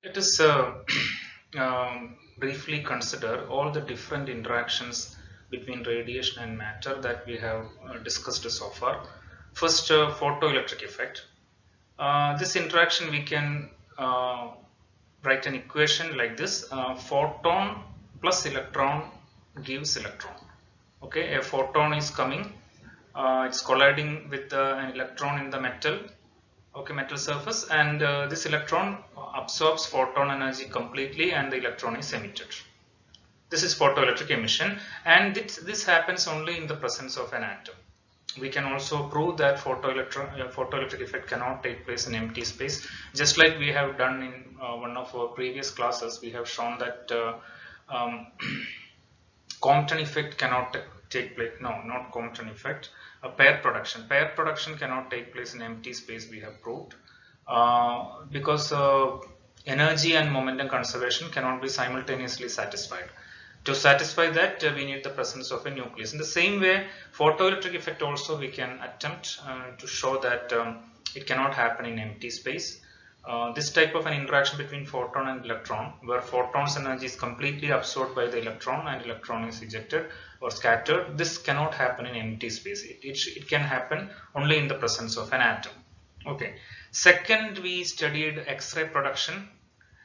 Let us briefly consider all the different interactions between radiation and matter that we have discussed so far. First, photoelectric effect. This interaction we can write an equation like this: photon plus electron gives electron. Okay, a photon is coming, it's colliding with an electron in the metal, okay, metal surface, and this electron absorbs photon energy completely and the electron is emitted. This is photoelectric emission, and this happens only in the presence of an atom. We can also prove that photoelectric effect cannot take place in empty space, just like we have done in one of our previous classes. We have shown that um, Compton effect cannot take place. No, not Compton effect. A pair production. Pair production cannot take place in empty space. We have proved because energy and momentum conservation cannot be simultaneously satisfied. To satisfy that, we need the presence of a nucleus. In the same way, photoelectric effect also we can attempt to show that it cannot happen in empty space. This type of an interaction between photon and electron, where photon's energy is completely absorbed by the electron and electron is ejected or scattered, this cannot happen in empty space. It can happen only in the presence of an atom. Okay. Second, we studied X-ray production.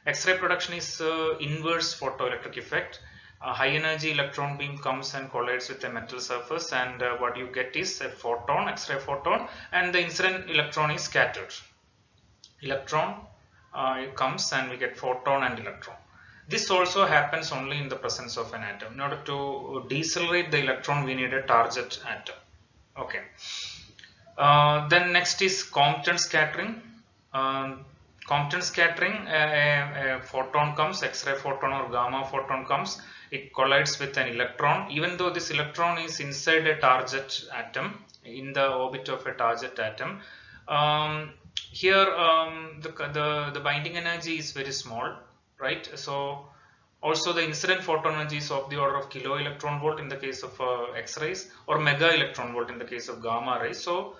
X-ray production is inverse photoelectric effect. A high energy electron beam comes and collides with a metal surface, and what you get is a photon, X-ray photon, and the incident electron is scattered. Electron it comes and we get photon and electron. This also happens only in the presence of an atom. In order to decelerate the electron, we need a target atom. Okay. Then next is Compton scattering. Compton scattering, a photon comes, X-ray photon or gamma photon comes, it collides with an electron. Even though this electron is inside a target atom, in the orbit of a target atom, here the binding energy is very small, right? So also the incident photon energy is of the order of kilo electron volt in the case of X-rays, or mega electron volt in the case of gamma rays. So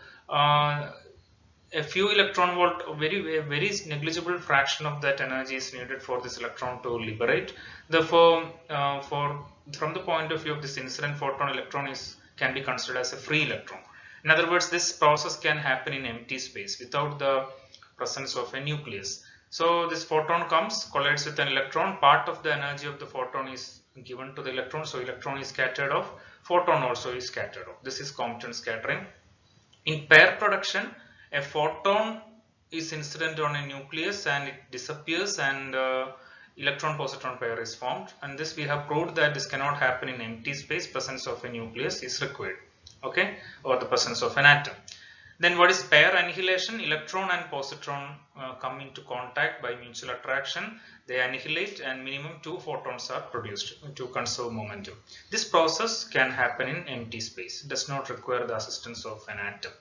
a few electron volt, a very negligible fraction of that energy is needed for this electron to liberate. Therefore, from the point of view of this incident photon, electron can be considered as a free electron. In other words, this process can happen in empty space without the presence of a nucleus. So this photon comes, collides with an electron. Part of the energy of the photon is given to the electron, so electron is scattered off, photon also is scattered off. This is Compton scattering. In pair production, a photon is incident on a nucleus and it disappears, and electron-positron pair is formed. And this we have proved that this cannot happen in empty space. Presence of a nucleus is required, okay, or the presence of an atom. Then what is pair annihilation? Electron and positron come into contact by mutual attraction. They annihilate and minimum 2 photons are produced to conserve momentum. This process can happen in empty space. It does not require the assistance of an atom.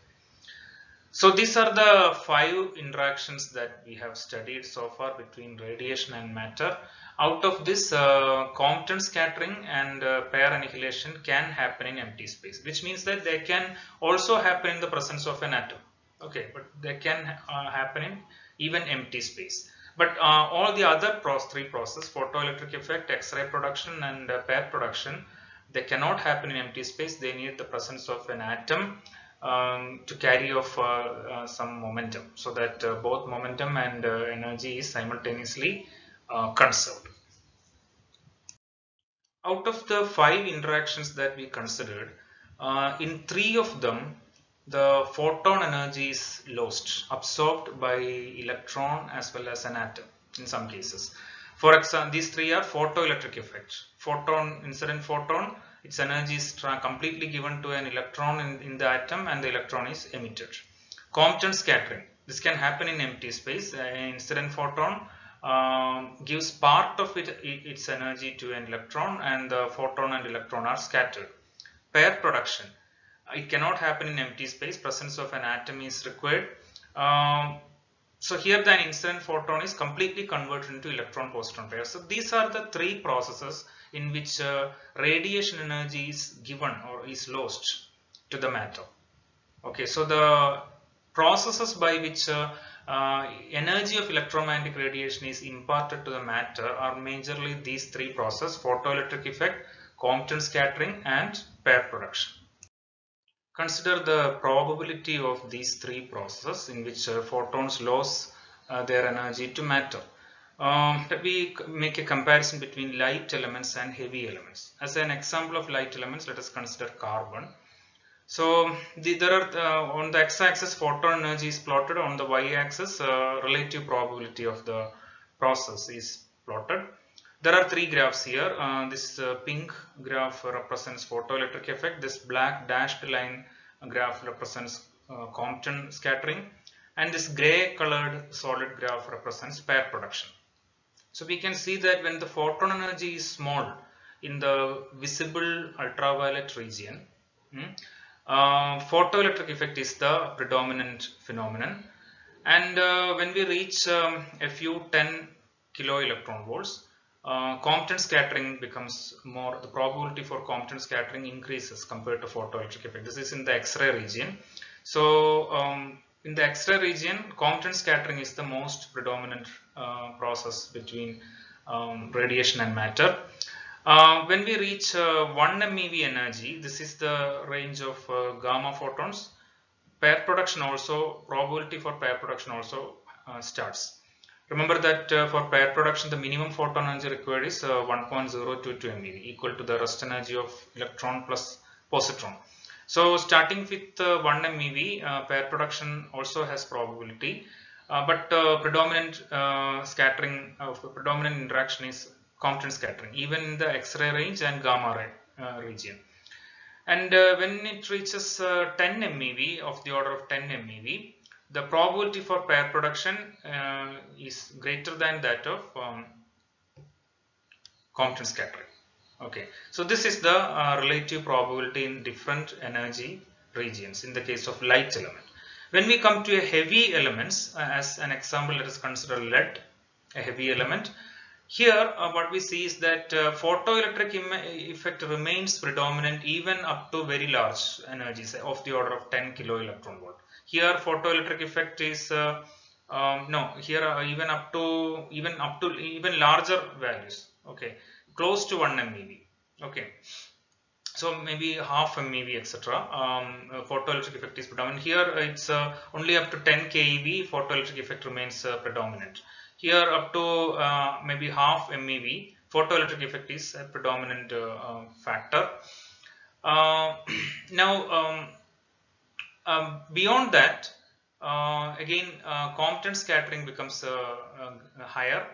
So these are the 5 interactions that we have studied so far between radiation and matter. Out of this, Compton scattering and pair annihilation can happen in empty space, which means that they can also happen in the presence of an atom. Okay, but they can happen in even empty space. But all the other three processes, photoelectric effect, X-ray production, and pair production, they cannot happen in empty space. They need the presence of an atom to carry off some momentum, so that both momentum and energy is simultaneously conserved. Out of the 5 interactions that we considered, in 3 of them the photon energy is lost, absorbed by electron as well as an atom in some cases. For example, these 3 are photoelectric effect. Photon, incident photon, its energy is completely given to an electron in the atom and the electron is emitted. Compton scattering, this can happen in empty space. An incident photon gives part of its energy to an electron, and the photon and electron are scattered. Pair production, it cannot happen in empty space. Presence of an atom is required. So here the incident photon is completely converted into electron-positron pair. So these are the 3 processes in which radiation energy is given or is lost to the matter. Okay, so the processes by which energy of electromagnetic radiation is imparted to the matter are majorly these three processes: photoelectric effect, Compton scattering, and pair production. Consider the probability of these three processes in which photons lose their energy to matter. Let me make a comparison between light elements and heavy elements. As an example of light elements, let us consider carbon. So there are on the x-axis photon energy is plotted, on the y-axis relative probability of the process is plotted. There are three graphs here. This pink graph represents photoelectric effect. This black dashed line graph represents Compton scattering, and this gray colored solid graph represents pair production. So we can see that when the photon energy is small in the visible ultraviolet region, photoelectric effect is the predominant phenomenon, and when we reach a few 10 kilo electron volts, Compton scattering becomes more, the probability for Compton scattering increases compared to photoelectric effect. This is in the X-ray region. So in the X-ray region, Compton scattering is the most predominant process between radiation and matter. When we reach 1 MeV energy, this is the range of gamma photons. Pair production also, probability for pair production also starts. Remember that for pair production, the minimum photon energy required is 1.022 MeV, equal to the rest energy of electron plus positron. So starting with 1 MeV, pair production also has probability, but predominant scattering of predominant interaction is Compton scattering, even in the X-ray range and gamma ray region. And when it reaches 10 MeV, of the order of 10 MeV, the probability for pair production is greater than that of Compton scattering. Okay, so this is the relative probability in different energy regions in the case of light element. When we come to a heavy elements, as an example, let us consider lead, a heavy element. Here what we see is that photoelectric effect remains predominant even up to very large energies of the order of 10 kilo electron volt. Here photoelectric effect is no, here even larger values. Okay, close to 1 MeV. Okay, so maybe half MeV, etc. Photoelectric effect is predominant. Here it's only up to 10 keV photoelectric effect remains predominant. Here up to maybe half MeV, photoelectric effect is a predominant factor. Now beyond that, again Compton scattering becomes higher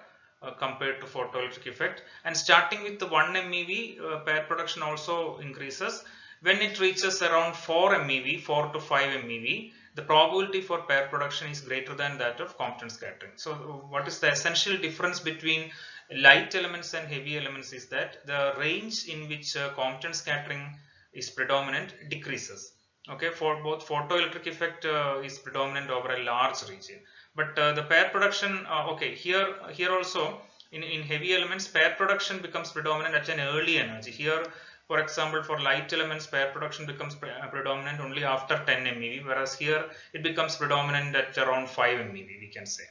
compared to photoelectric effect, and starting with the 1 MeV, pair production also increases. When it reaches around 4 MeV, 4 to 5 MeV, the probability for pair production is greater than that of Compton scattering. So what is the essential difference between light elements and heavy elements is that the range in which Compton scattering is predominant decreases. Okay, for both photoelectric effect is predominant over a large region, but the pair production, okay, here also in heavy elements, pair production becomes predominant at an early energy. Here, for example, for light elements, pair production becomes predominant only after 10 MeV, whereas here it becomes predominant at around 5 MeV, we can say.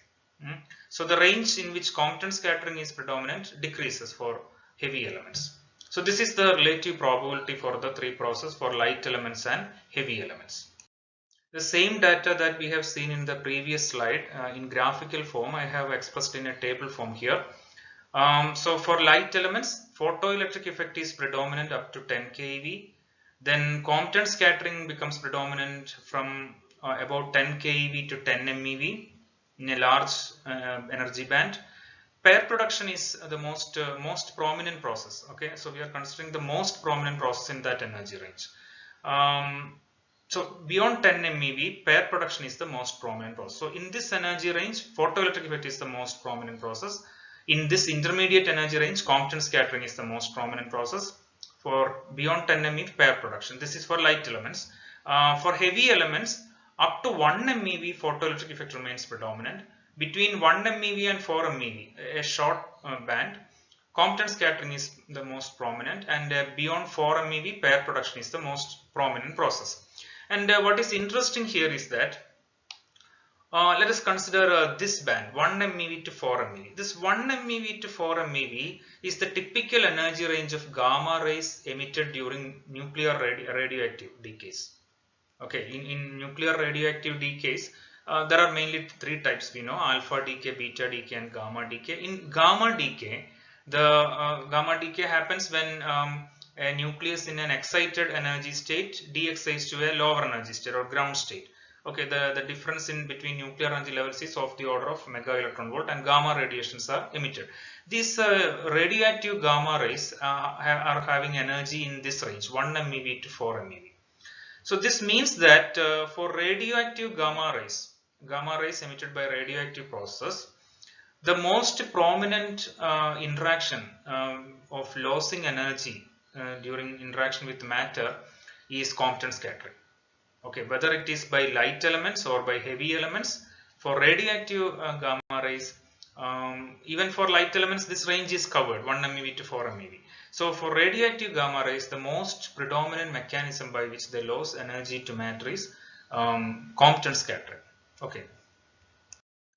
So the range in which Compton scattering is predominant decreases for heavy elements. So this is the relative probability for the three processes for light elements and heavy elements. The same data that we have seen in the previous slide in graphical form, I have expressed in a table form here. So for light elements, photoelectric effect is predominant up to 10 keV. Then Compton scattering becomes predominant from about 10 keV to 10 MeV in a large energy band. Pair production is the most prominent process. Okay, so we are considering the most prominent process in that energy range. So beyond 10 MeV, pair production is the most prominent process. So in this energy range, photoelectric effect is the most prominent process. In this intermediate energy range, Compton scattering is the most prominent process. For beyond 10 MeV, pair production. This is for light elements. For heavy elements, up to 1 MeV, photoelectric effect remains predominant. Between 1 MeV and 4 MeV, a short band, Compton scattering is the most prominent, and beyond 4 MeV, pair production is the most prominent process. And what is interesting here is that Let us consider this band 1 MeV to 4 MeV. This 1 MeV to 4 MeV is the typical energy range of gamma rays emitted during nuclear radioactive decays. Okay, in nuclear radioactive decays, there are mainly three types we know: alpha decay, beta decay, and gamma decay. In gamma decay, the gamma decay happens when a nucleus in an excited energy state de-excites to a lower energy state or ground state. Okay, the difference in between nuclear energy levels is of the order of mega electron volt, and gamma radiations are emitted. These radioactive gamma rays are having energy in this range 1 MeV to 4 MeV. So this means that for radioactive gamma rays emitted by radioactive process, the most prominent interaction of losing energy during interaction with matter is Compton scattering. Okay, whether it is by light elements or by heavy elements, for radioactive gamma rays, even for light elements, this range is covered 1 MeV to 4 MeV. So for radioactive gamma rays, the most predominant mechanism by which they lose energy to matter is Compton scattering. Okay.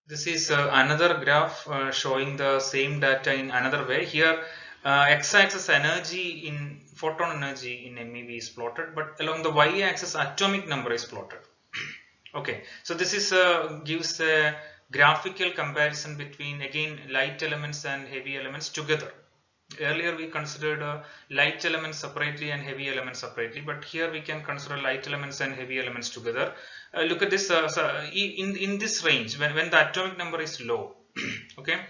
This is another graph showing the same data in another way. Here, x-axis energy in photon energy in MeV is plotted, but along the y-axis atomic number is plotted. Okay, so this is gives a graphical comparison between again light elements and heavy elements together. Earlier we considered light elements separately and heavy elements separately, but here we can consider light elements and heavy elements together. Look at this, so in this range when the atomic number is low, okay,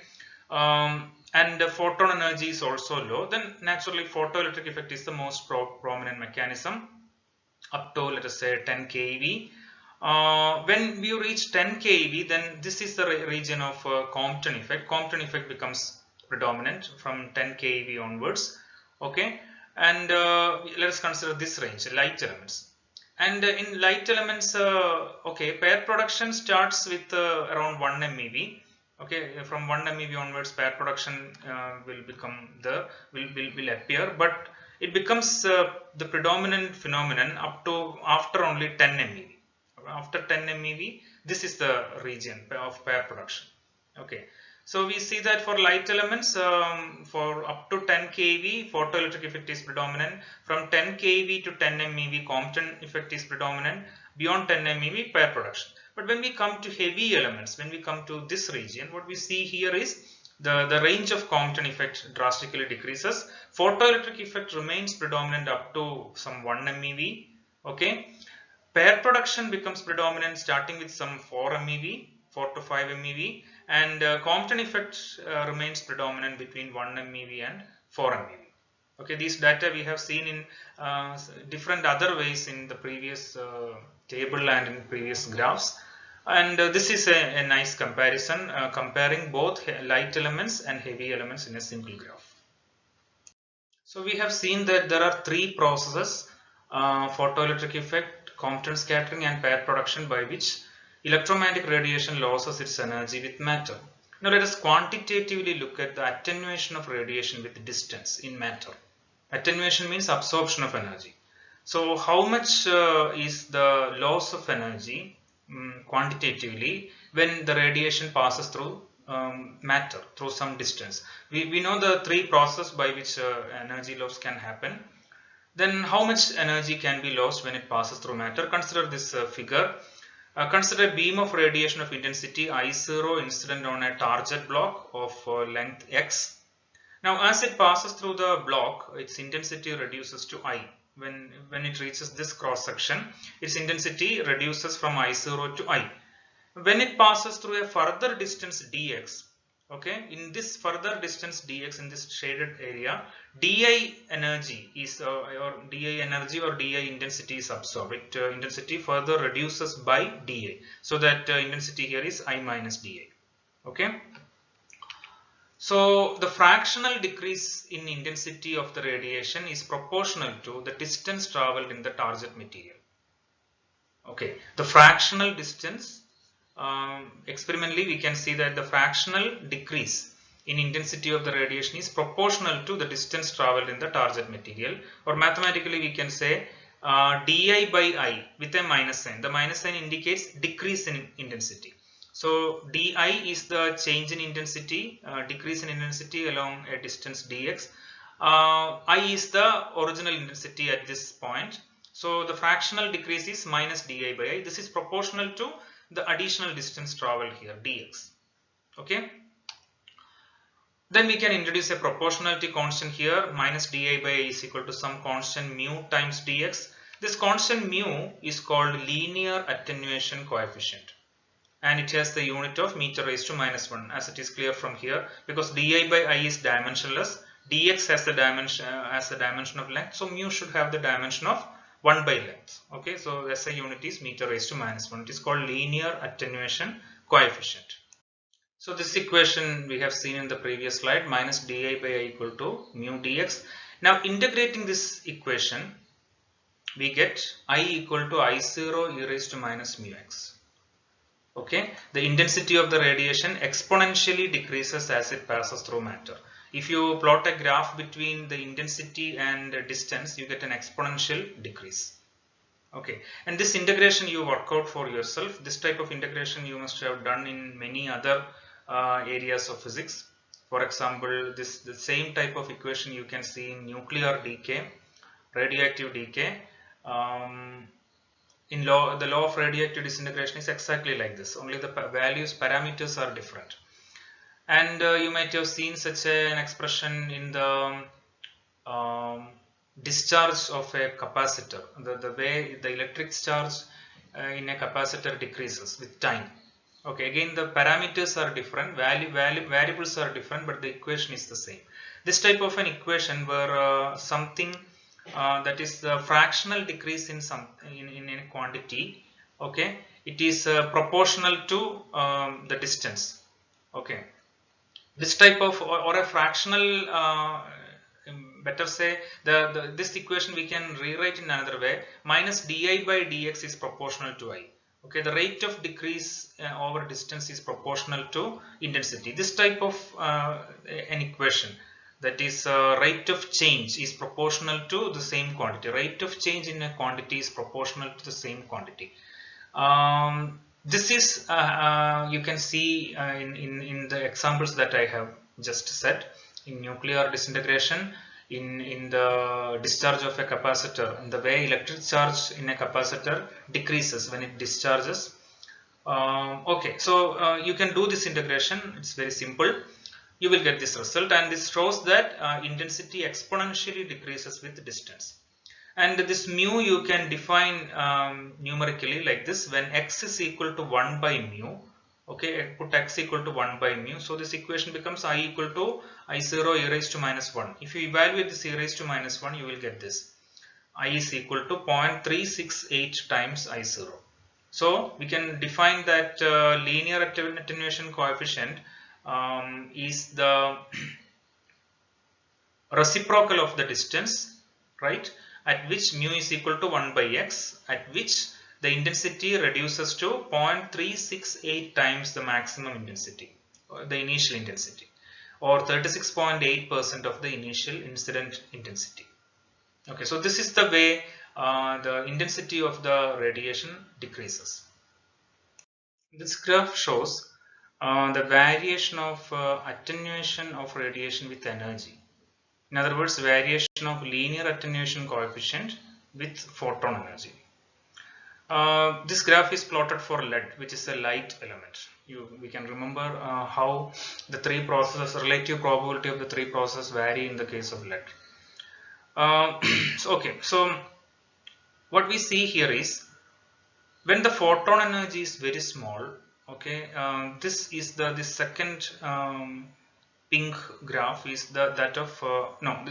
and the photon energy is also low, then naturally photoelectric effect is the most prominent mechanism up to, let us say, 10 keV. When we reach 10 keV, then this is the region of Compton effect. Compton effect becomes predominant from 10 keV onwards. Okay, and let us consider this range, light elements. And in light elements, okay, pair production starts with around 1 MeV. Okay, from 1 MeV onwards, pair production will become will appear, but it becomes the predominant phenomenon up to after only 10 MeV. After 10 MeV, this is the region of pair production. Okay, so we see that for light elements, for up to 10 keV, photoelectric effect is predominant. From 10 keV to 10 MeV, Compton effect is predominant. Beyond 10 MeV, pair production. But when we come to heavy elements, when we come to this region, what we see here is the range of Compton effect drastically decreases. Photoelectric effect remains predominant up to some 1 MeV. Okay, pair production becomes predominant starting with some 4 MeV, 4 to 5 MeV, and Compton effect remains predominant between 1 MeV and 4 MeV. Okay, these data we have seen in different other ways in the previous table and in previous graphs, and this is a nice comparison comparing both light elements and heavy elements in a single graph. So we have seen that there are three processes: photoelectric effect, Compton scattering, and pair production, by which electromagnetic radiation loses its energy with matter. Now let us quantitatively look at the attenuation of radiation with distance in matter. Attenuation means absorption of energy. So how much is the loss of energy quantitatively when the radiation passes through matter through some distance? We know the three processes by which energy loss can happen. Then how much energy can be lost when it passes through matter? Consider this figure. Consider a beam of radiation of intensity I0 incident on a target block of length x. Now as it passes through the block, its intensity reduces to I. When it reaches this cross section, its intensity reduces from I0 to I. When it passes through a further distance dx, okay, in this further distance dx, in this shaded area, di energy is or di energy or di intensity is absorbed. Intensity further reduces by dA, so that intensity here is I minus dA. Okay, so the fractional decrease in intensity of the radiation is proportional to the distance traveled in the target material. Okay, the fractional distance, experimentally we can see that the fractional decrease in intensity of the radiation is proportional to the distance traveled in the target material, or mathematically we can say di by I with a minus sign. The minus sign indicates decrease in intensity. So di is the change in intensity, decrease in intensity along a distance dx. I is the original intensity at this point. So the fractional decrease is minus di by I. This is proportional to the additional distance traveled here, dx. Okay. Then we can introduce a proportionality constant here. Minus di by I is equal to some constant mu times dx. This constant mu is called linear attenuation coefficient, and it has the unit of meter raised to minus 1, as it is clear from here, because di by I is dimensionless, dx has the dimension of length, so mu should have the dimension of 1 by length. Okay, so SI unit is meter raised to minus 1. It is called linear attenuation coefficient. So this equation we have seen in the previous slide, minus di by I equal to mu dx. Now integrating this equation, we get I equal to I0 e raised to minus mu x. Okay, the intensity of the radiation exponentially decreases as it passes through matter. If you plot a graph between the intensity and the distance, you get an exponential decrease. Okay, and this integration you work out for yourself. This type of integration you must have done in many other areas of physics. For example, the same type of equation you can see in nuclear decay, radioactive decay. In the law of radioactive disintegration is exactly like this, only the parameters are different. And you might have seen such an expression in the discharge of a capacitor, the way the electric charge in a capacitor decreases with time. Okay, again the parameters are different, variables are different, but the equation is the same. This type of an equation where something that is the fractional decrease in a quantity, okay, it is proportional to the distance. Okay, this type of or a fractional better say this equation we can rewrite in another way. Minus di by dx is proportional to I. Okay, the rate of decrease over distance is proportional to intensity. This type of an equation, that is rate of change is proportional to the same quantity. Rate of change in a quantity is proportional to the same quantity. This is you can see in the examples that I have just said. In nuclear disintegration, in the discharge of a capacitor, in the way electric charge in a capacitor decreases when it discharges. Okay, so you can do this integration. It's very simple. You will get this result, and this shows that intensity exponentially decreases with distance. And this mu you can define numerically like this: when x is equal to 1 by mu. Okay, put x equal to 1 by mu. So this equation becomes I equal to I0 e raised to minus 1. If you evaluate this e raised to minus 1, you will get this. I is equal to 0.368 times I0. So we can define that linear attenuation coefficient is the reciprocal of the distance, right, at which mu is equal to 1 by x, at which the intensity reduces to 0.368 times the maximum intensity, or the initial intensity, or 36.8% of the initial incident intensity. Okay, so this is the way the intensity of the radiation decreases. This graph shows the variation of attenuation of radiation with energy. In other words, variation of linear attenuation coefficient with photon energy. This graph is plotted for lead, which is a light element. We can remember how the three processes, relative probability of the three processes vary in the case of lead. So what we see here is when the photon energy is very small. Okay, this is the second pink graph is that of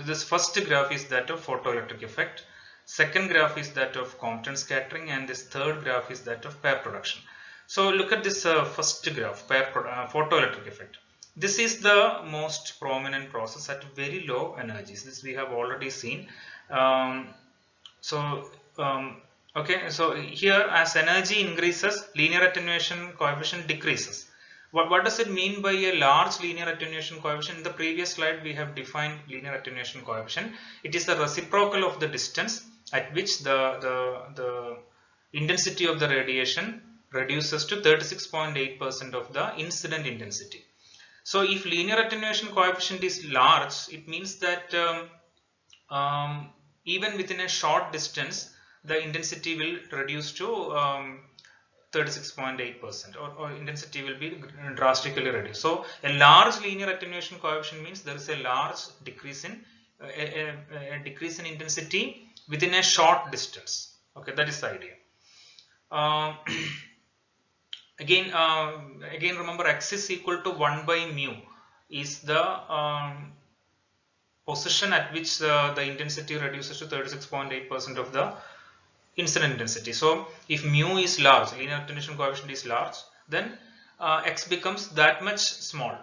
this first graph is that of photoelectric effect. Second graph is that of Compton scattering, and this third graph is that of pair production. So look at this first graph, photoelectric effect. This is the most prominent process at very low energies. This we have already seen. Okay, so here as energy increases, linear attenuation coefficient decreases. What does it mean by a large linear attenuation coefficient? In the previous slide we have defined linear attenuation coefficient. It is the reciprocal of the distance at which the intensity of the radiation reduces to 36.8% of the incident intensity. So if linear attenuation coefficient is large, it means that even within a short distance, the intensity will reduce to 36.8%, or intensity will be drastically reduced. So a large linear attenuation coefficient means there is a large decrease in decrease in intensity within a short distance. Okay, that is the idea. Again remember, x is equal to 1 by mu is the position at which the intensity reduces to 36.8% of the incident intensity. So if mu is large, linear attenuation coefficient is large, then x becomes that much small.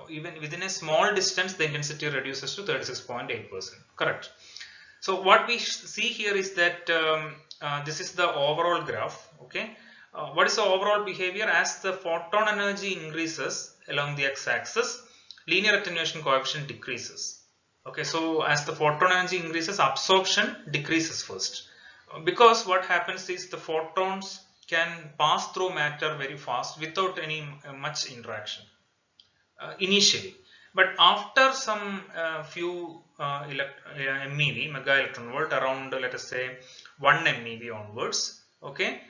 Even within a small distance, the intensity reduces to 36.8%. Correct. So what we see here is that this is the overall graph. Okay. What is the overall behavior? As the photon energy increases along the x-axis, linear attenuation coefficient decreases. Okay, so as the photon energy increases, absorption decreases first, because what happens is the photons can pass through matter very fast without any much interaction initially. But after some few MeV, mega electron volt, around let us say 1 MeV onwards, okay,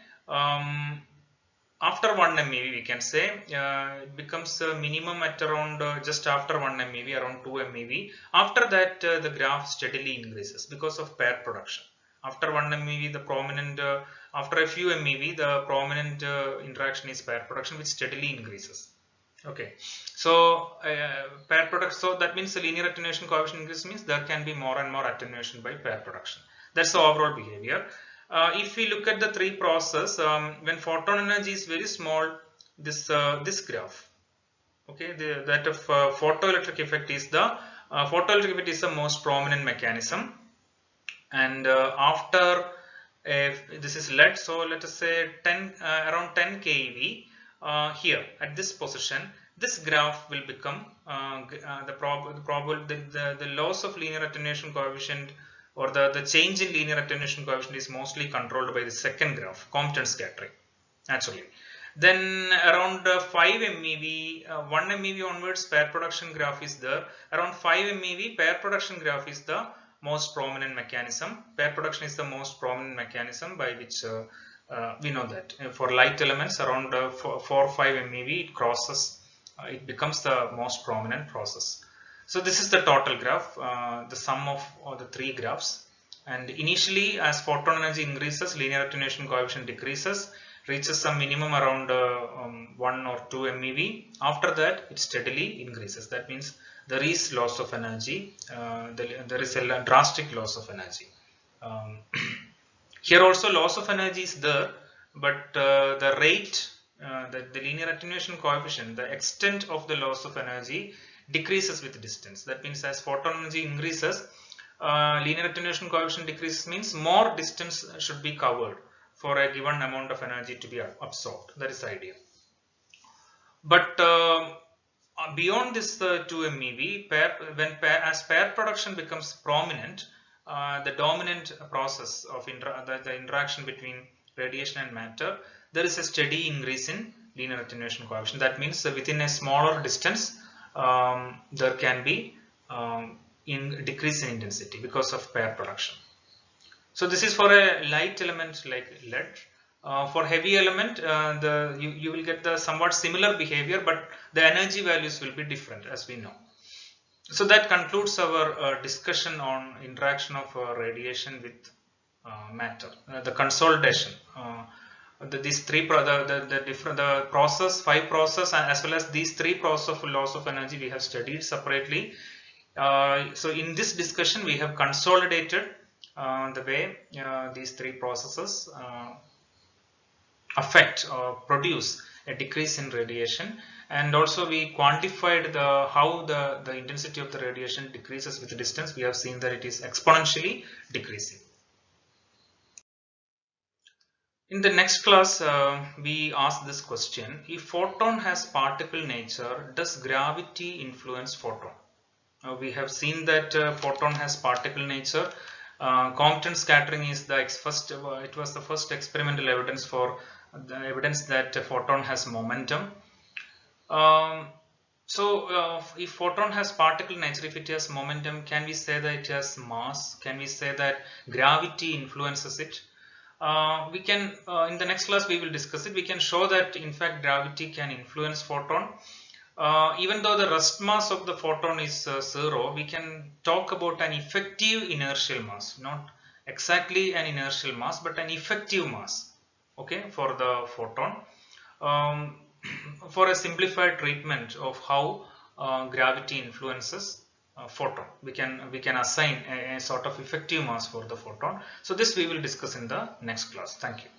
after 1 MeV we can say it becomes a minimum at around just after 1 MeV, around 2 MeV. After that the graph steadily increases because of pair production. After 1 MeV, the prominent, after a few MeV, the prominent interaction is pair production, which steadily increases. Okay, so pair production, so that means the linear attenuation coefficient increase means there can be more and more attenuation by pair production. That's the overall behavior. If we look at the three process, when photon energy is very small, this graph, okay, that of photoelectric effect is the most prominent mechanism. And after this is LED, so let us say around 10 keV here at this position, this graph will become the loss of linear attenuation coefficient, or the change in linear attenuation coefficient is mostly controlled by the second graph, Compton scattering, naturally. Then around 5 MeV, 1 MeV onwards, pair production graph is there. Around 5 MeV, pair production graph is the most prominent mechanism. Pair production is the most prominent mechanism by which we know that for light elements around 4 or 5 MeV it crosses, it becomes the most prominent process. So this is the total graph, the sum of all the three graphs. And initially, as photon energy increases, linear attenuation coefficient decreases, reaches some minimum around 1 or 2 MeV. After that, it steadily increases. That means there is loss of energy. There is a drastic loss of energy. Here also loss of energy is there, but the rate, the linear attenuation coefficient, the extent of the loss of energy decreases with distance. That means as photon energy increases, linear attenuation coefficient decreases means more distance should be covered for a given amount of energy to be absorbed. That is the idea. But beyond this 2 MeV, as pair production becomes prominent, the dominant process of the interaction between radiation and matter, there is a steady increase in linear attenuation coefficient. That means within a smaller distance, there can be decrease in intensity because of pair production. So this is for a light element like LED. For heavy element, you will get the somewhat similar behavior, but the energy values will be different, as we know. So that concludes our discussion on interaction of radiation with matter, the consolidation. These three the process, 5 process, and as well as these 3 process of loss of energy we have studied separately. So in this discussion we have consolidated the way these 3 processes affect or produce a decrease in radiation, and also we quantified how the intensity of the radiation decreases with distance. We have seen that it is exponentially decreasing. In the next class, we ask this question: if photon has particle nature, does gravity influence photon? We have seen that photon has particle nature. Compton scattering is it was the first experimental evidence for the evidence that a photon has momentum. Um, if photon has particle nature, if it has momentum, can we say that it has mass? Can we say that gravity influences it? We can, in the next class we will discuss it. We can show that in fact gravity can influence photon. Even though the rest mass of the photon is 0, we can talk about an effective inertial mass, not exactly an inertial mass, but an effective mass, okay, for the photon. Um, for a simplified treatment of how gravity influences photon, we can assign a sort of effective mass for the photon. So this we will discuss in the next class. Thank you.